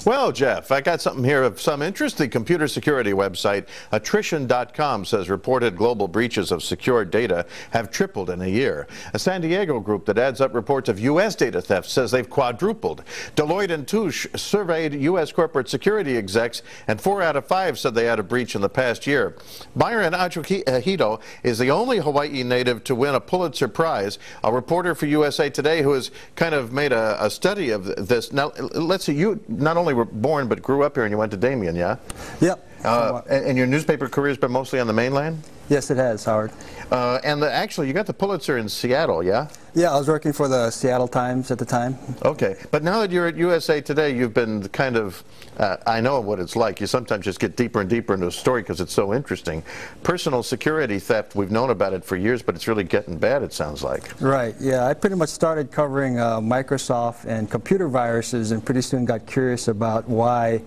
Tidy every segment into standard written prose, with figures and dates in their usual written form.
Well, Jeff, I got something here of some interest. The computer security website attrition.com says reported global breaches of secure data have tripled in a year. A San Diego group that adds up reports of U.S. data theft says they've quadrupled. Deloitte & Touche surveyed U.S. corporate security execs, and 4 out of 5 said they had a breach in the past year. Byron Acohido is the only Hawaii native to win a Pulitzer Prize, a reporter for USA Today who has kind of made a study of this. Now, let's see, you not only were born but grew up here, and you went to Damien, yeah? Yep. And your newspaper career's been mostly on the mainland? Yes, it has, Howard. Actually, you got the Pulitzer in Seattle, yeah? Yeah, I was working for the Seattle Times at the time. Okay, but now that you're at USA Today, you've been kind of, I know what it's like. You sometimes just get deeper and deeper into a story because it's so interesting. Personal security theft, we've known about it for years, but it's really getting bad, it sounds like. Right, yeah. I pretty much started covering Microsoft and computer viruses, and pretty soon got curious about why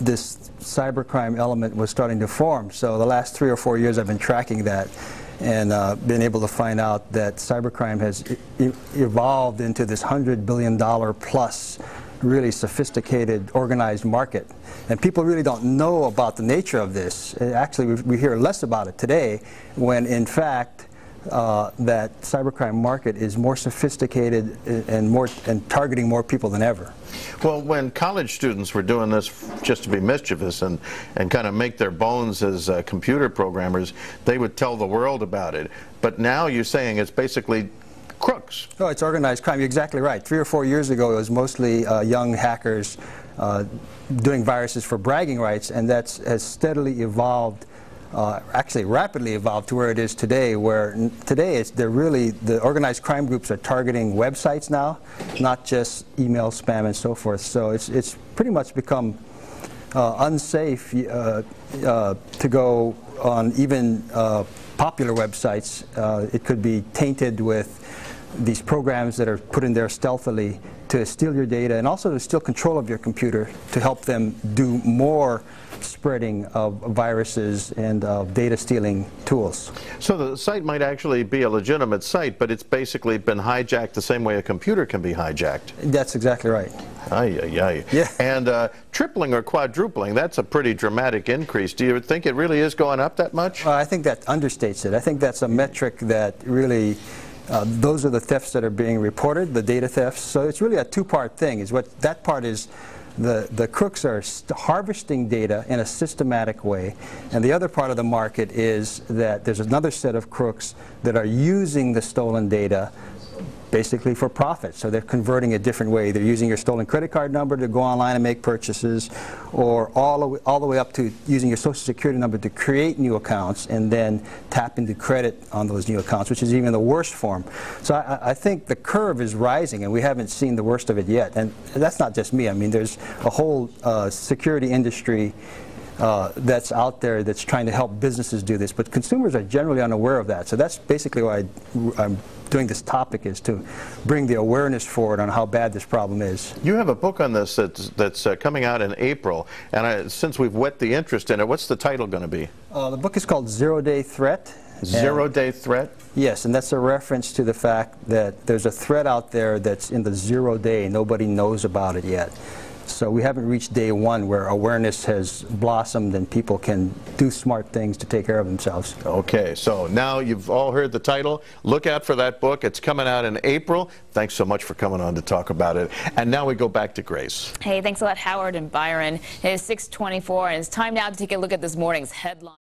this cybercrime element was starting to form. So the last 3 or 4 years I've been tracking that and been able to find out that cybercrime has evolved into this $100 billion plus really sophisticated organized market. And people really don't know about the nature of this. Actually, we hear less about it today, when in fact that cybercrime market is more sophisticated and targeting more people than ever. Well, when college students were doing this just to be mischievous and kind of make their bones as computer programmers, they would tell the world about it. But now you're saying it's basically crooks. Oh, it's organized crime. You're exactly right. 3 or 4 years ago, it was mostly young hackers doing viruses for bragging rights, and that has steadily evolved. Actually rapidly evolved to where it is today, where today the organized crime groups are targeting websites now, not just email spam and so forth. So it's pretty much become unsafe to go on even popular websites. It could be tainted with these programs that are put in there stealthily to steal your data, and also to steal control of your computer to help them do more spreading of viruses and data stealing tools. So the site might actually be a legitimate site, but it's basically been hijacked the same way a computer can be hijacked. That's exactly right. Ay, ay, ay. Yeah. And tripling or quadrupling, that's a pretty dramatic increase. Do you think it really is going up that much? I think that understates it. I think that's a metric that really those are the thefts that are being reported, the data thefts. So it's really a two-part thing. That part is the crooks are harvesting data in a systematic way, and the other part of the market is that there's another set of crooks that are using the stolen data basically for profit. So they're converting a different way. They're using your stolen credit card number to go online and make purchases, or all the way up to using your social security number to create new accounts and then tap into credit on those new accounts, which is even the worst form. So I think the curve is rising, and we haven't seen the worst of it yet. And that's not just me. I mean, there's a whole security industry that's out there that's trying to help businesses do this, but consumers are generally unaware of that. So that's basically why I'm doing this topic, is to bring the awareness forward on how bad this problem is. You have a book on this that's coming out in April, and since we've whet the interest in it, what's the title going to be? The book is called Zero-Day Threat. Zero-Day Threat? Yes, and that's a reference to the fact that there's a threat out there that's in the 0 day. Nobody knows about it yet. So we haven't reached day 1 where awareness has blossomed and people can do smart things to take care of themselves. Okay, so now you've all heard the title. Look out for that book. It's coming out in April. Thanks so much for coming on to talk about it. And now we go back to Grace. Hey, thanks a lot, Howard and Byron. It is 6:24, and it's time now to take a look at this morning's headline.